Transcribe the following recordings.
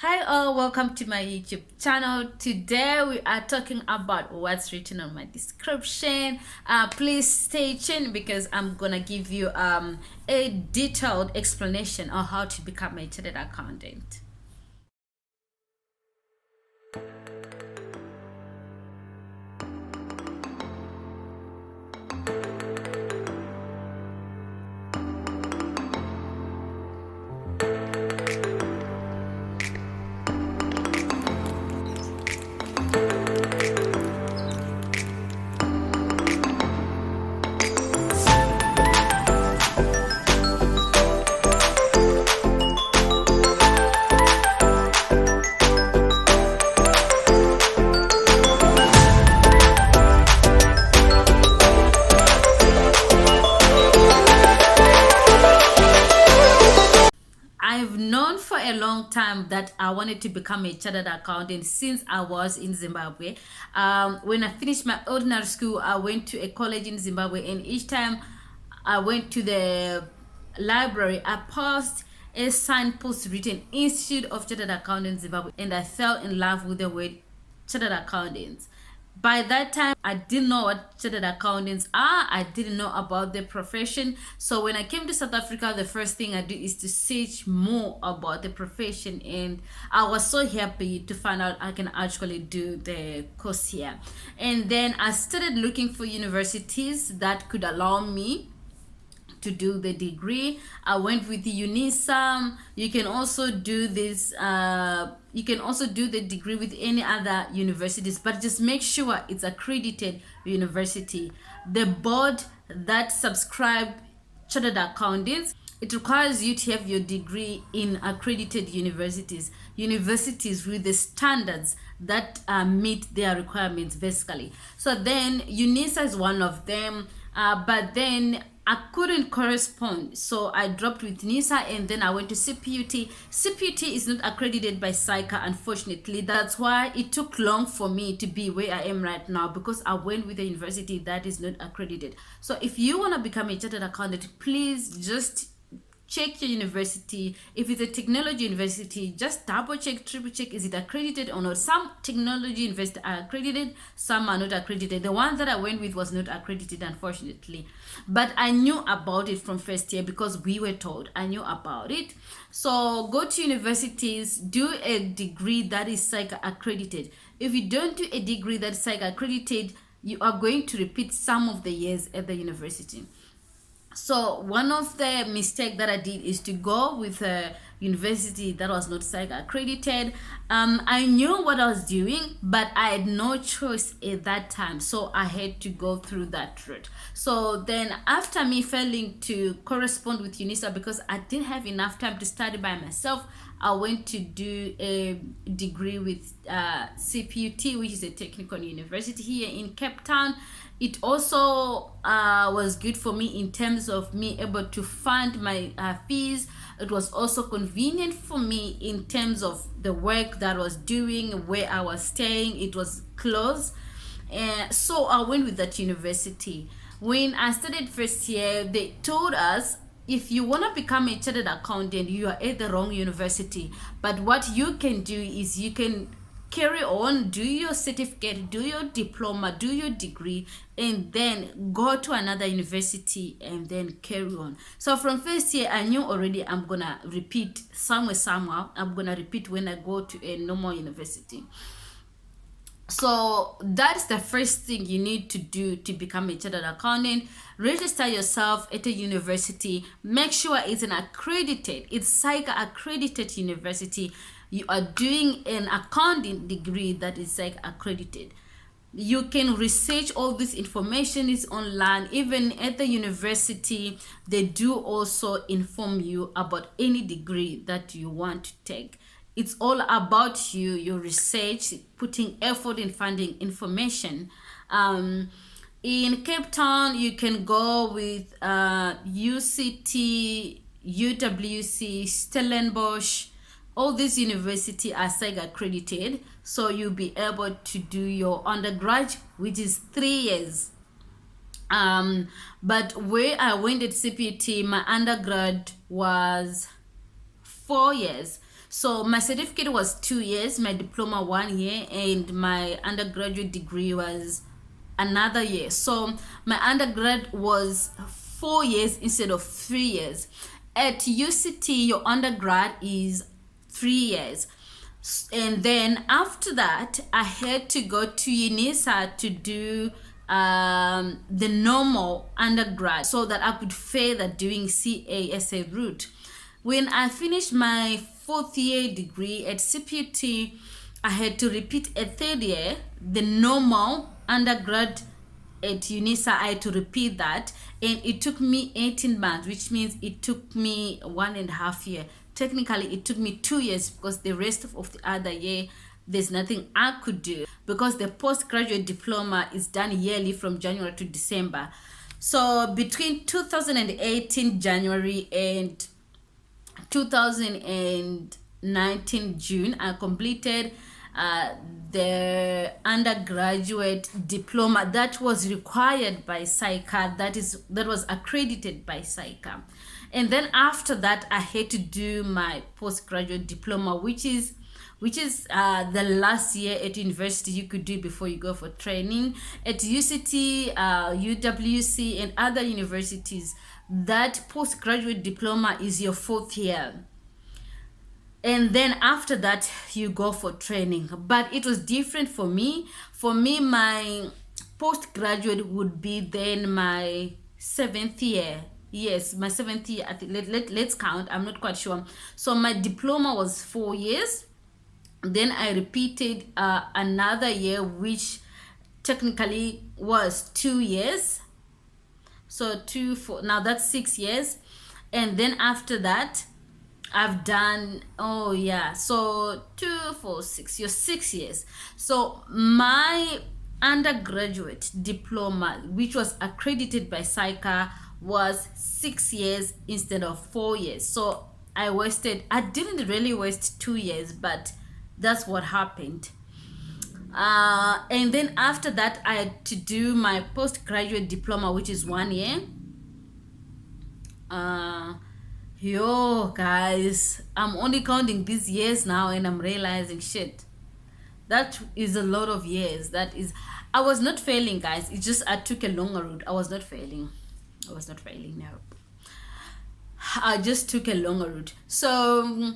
Hi all, welcome to my YouTube channel. Today we are talking about what's written on my description. Please stay tuned because I'm gonna give you a detailed explanation on how to become a chartered accountant. I've known for a long time that I wanted to become a chartered accountant since I was in Zimbabwe. When I finished my ordinary school, I went to a college in Zimbabwe, and each time I went to the library, I passed a signpost written Institute of Chartered Accountants Zimbabwe, and I fell in love with the word chartered accountants. By that time, I didn't know what chartered accountants are. I didn't know about the profession. So when I came to South Africa, the first thing I did is to search more about the profession, and I was so happy to find out I can actually do the course here. And then I started looking for universities that could allow me to do the degree. I went with the UNISA. You can also do this. You can also do the degree with any other universities, but just make sure it's accredited university. The board that subscribe chartered accountants, it requires you to have your degree in accredited universities with the standards that meet their requirements basically. So then UNISA is one of them, but then I couldn't correspond, so I dropped with NISA, and then I went to CPUT. CPUT is not accredited by SAICA, unfortunately. That's why it took long for me to be where I am right now, because I went with a university that is not accredited. So if you want to become a chartered accountant, please just check your university. If it's a technology university, just double check, triple check, is it accredited or not. Some technology universities are accredited, some are not accredited. The one that I went with was not accredited, unfortunately, but I knew about it from first year because we were told. I knew about it. So go to universities, do a degree that is SAICA accredited. If you don't do a degree that is SAICA accredited, you are going to repeat some of the years at the university. So one of the mistake that I did is to go with a university that was not SAICA accredited. I knew what I was doing, but I had no choice at that time, so I had to go through that route. So then after me failing to correspond with UNISA because I didn't have enough time to study by myself, I went to do a degree with CPUT, which is a technical university here in Cape Town. It also was good for me in terms of me able to fund my fees. It was also convenient for me in terms of the work that I was doing, where I was staying. It was close. So I went with that university. When I started first year, they told us, if you want to become a chartered accountant, you are at the wrong university. But what you can do is you can carry on, do your certificate, do your diploma, do your degree, and then go to another university and then carry on. So from first year, I knew already I'm gonna repeat somehow. I'm gonna repeat when I go to a normal university. So that's the first thing you need to do to become a chartered accountant. Register yourself at a university. Make sure it's it's SAICA accredited university. You are doing an accounting degree that is SAICA accredited. You can research all this information is online. Even at the university, they do also inform you about any degree that you want to take. It's all about you, your research, putting effort in finding information. In Cape Town, you can go with UCT, UWC, Stellenbosch. All these universities are SAICA accredited, so you'll be able to do your undergrad, which is 3 years. But where I went at CPT, my undergrad was 4 years. So my certificate was 2 years, my diploma 1 year, and my undergraduate degree was another year. So my undergrad was 4 years instead of 3 years. At UCT, your undergrad is 3 years. And then after that, I had to go to UNISA to do the normal undergrad so that I could further doing CASA route. When I finished my fourth year degree at CPUT, I had to repeat a third year, the normal undergrad at UNISA. I had to repeat that, and it took me 18 months, which means it took me 1.5 years. Technically, it took me 2 years because the rest of the other year, there's nothing I could do because the postgraduate diploma is done yearly from January to December. So between 2018 January and 2019 June, I completed the undergraduate diploma that was required by SAICA, that was accredited by SAICA. And then after that, I had to do my postgraduate diploma, which is the last year at university you could do before you go for training. At UCT, UWC, and other universities, that postgraduate diploma is your fourth year. And then after that, you go for training. But it was different for me. For me, my postgraduate would be then my 7th year. Yes, my 7th year. I think let's count. I'm not quite sure. So my diploma was 4 years. Then I repeated another year, which technically was 2 years. So 2, 4, now that's 6 years. And then after that, I've done, so 2, 4, 6, you're 6 years. So my undergraduate diploma, which was accredited by SAICA, was 6 years instead of 4 years. So I didn't really waste 2 years, but that's what happened. And then after that, I had to do my postgraduate diploma, which is 1 year. Guys, I'm only counting these years now, and I'm realizing shit, that is a lot of years. I was not failing, guys. It's just I took a longer route. I was not failing, no. I just took a longer route. So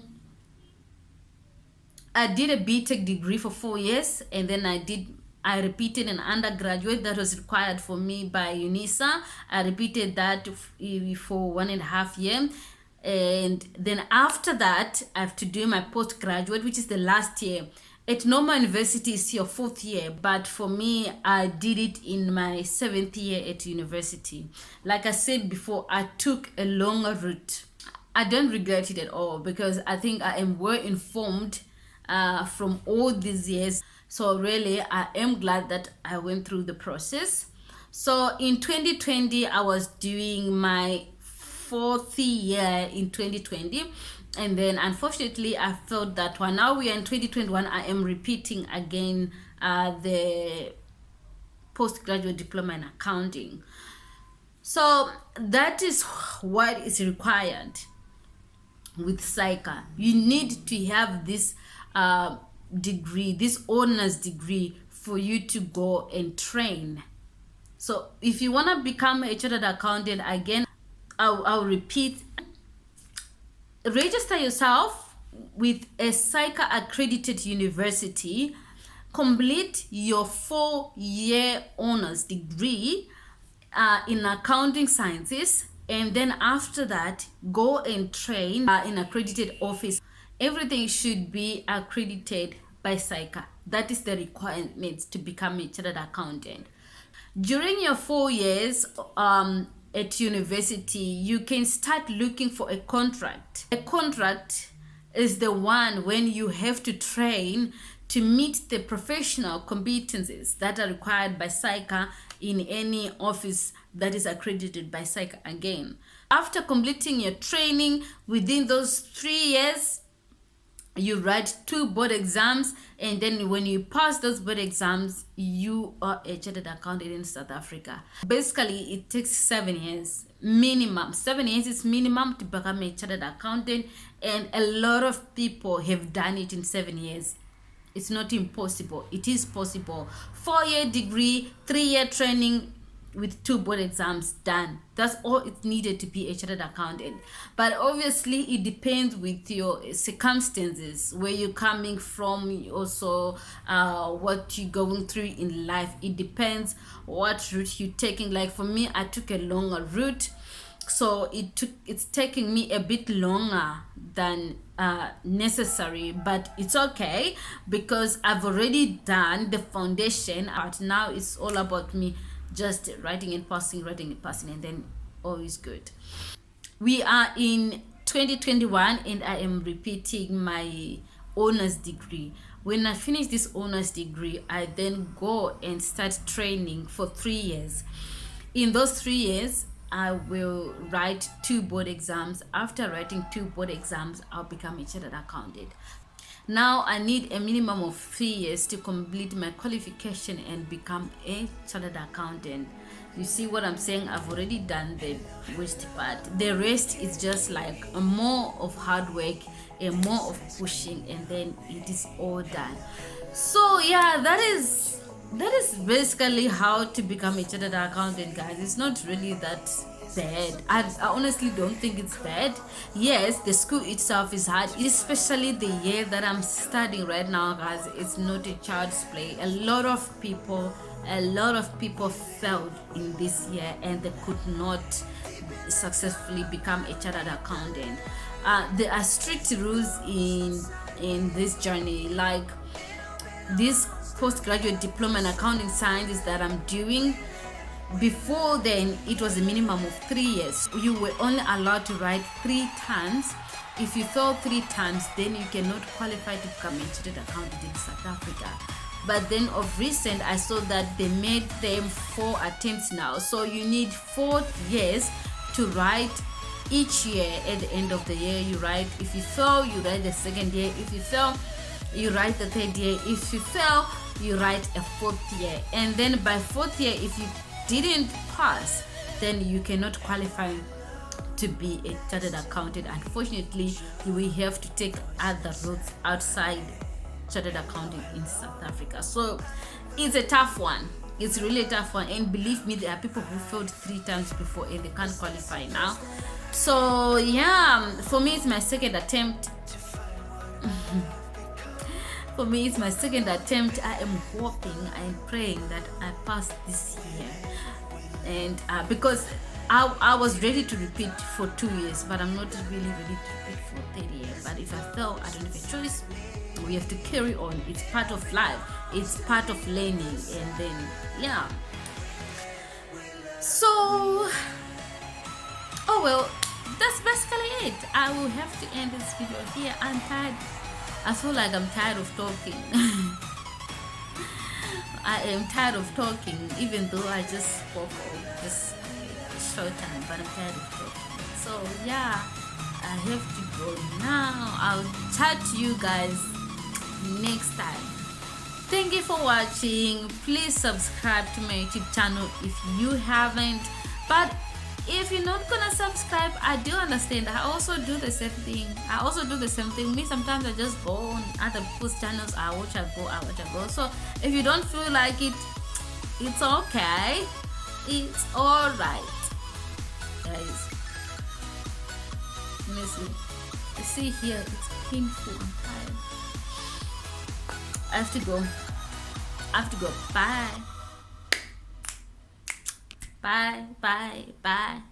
I did a BTech degree for 4 years, and then I repeated an undergraduate that was required for me by UNISA. I repeated that for 1.5 years. And then after that, I have to do my postgraduate, which is the last year. At normal university, it's your 4th year, but for me, I did it in my 7th year at university. Like I said before, I took a longer route. I don't regret it at all because I think I am well informed from all these years. So really, I am glad that I went through the process. So in 2020, I was doing my 4th year in 2020, and then unfortunately I felt that now we are in 2021, I am repeating again the postgraduate diploma in accounting. So that is what is required with SAICA. You need to have this degree, this honors degree, for you to go and train. So if you want to become a chartered accountant, again, I'll repeat, register yourself with a SAICA accredited university, complete your 4-year honors degree in accounting sciences, and then after that, go and train in accredited office. Everything should be accredited by SAICA. That is the requirements to become a chartered accountant. During your 4 years at university, you can start looking for a contract. A contract is the one when you have to train to meet the professional competencies that are required by SAICA in any office that is accredited by SAICA again. After completing your training, within those 3 years, you write 2 board exams, and then when you pass those board exams, you are a chartered accountant in South Africa. Basically, it takes 7 years minimum. 7 years is minimum to become a chartered accountant, and a lot of people have done it in 7 years. It's not impossible. It is possible. 4-year degree, 3-year training with 2 board exams, done. That's all it needed to be a chartered accountant. But obviously it depends with your circumstances, where you're coming from, also what you're going through in life. It depends what route you're taking. Like for me, I took a longer route, so it's taking me a bit longer than necessary, but it's okay because I've already done the foundation. But now it's all about me just writing and passing, and then all is good. We are in 2021 and I am repeating my honors degree. When I finish this honors degree, I then go and start training for 3 years. In those 3 years, I will write 2 board exams. After writing 2 board exams, I'll become a chartered accountant. Now I need a minimum of 3 years to complete my qualification and become a chartered accountant. You see what I'm saying? I've already done the worst part. The rest is just like a more of hard work, a more of pushing, and then it is all done. So yeah, that is basically how to become a chartered accountant, guys. It's not really that bad. I honestly don't think it's bad. Yes, the school itself is hard, especially the year that I'm studying right now, guys. It's not a child's play. A lot of people failed in this year and they could not successfully become a chartered accountant. There are strict rules in this journey, like this postgraduate diploma in accounting sciences that I'm doing. Before then, it was a minimum of 3 years. You were only allowed to write 3 times. If you fail 3 times, then you cannot qualify to become a chartered accountant in South Africa. But then of recent, I saw that they made them 4 attempts now. So you need 4 years to write each year. At the end of the year, you write. If you fail, you write the second year. If you fail, you write the third year. If you fail, you write a 4th year. And then by 4th year, if you didn't pass, then you cannot qualify to be a chartered accountant. Unfortunately, you will have to take other routes outside chartered accounting in South Africa. So it's a tough one. It's really a tough one, and believe me, there are people who failed 3 times before and they can't qualify now. So yeah, for me it's my second attempt. For me, it's my second attempt. I am hoping, I am praying that I pass this year. And because I was ready to repeat for 2 years, but I'm not really ready to repeat for 3rd year. But if I fail, I don't have a choice. We have to carry on. It's part of life. It's part of learning. And then, yeah. So, oh well, that's basically it. I will have to end this video here. I'm tired. I feel like I'm tired of talking. I am tired of talking, even though I just spoke for this short time, but I'm tired of talking. So yeah, I have to go now. I'll chat to you guys next time. Thank you for watching. Please subscribe to my YouTube channel if you haven't. But if you're not gonna subscribe, I do understand. I also do the same thing. Me, sometimes I just go on other people's channels. I watch, I go. So if you don't feel like it, it's okay. It's alright, guys. Let me see. You see here, it's painful. I'm tired. I have to go. Bye. Bye.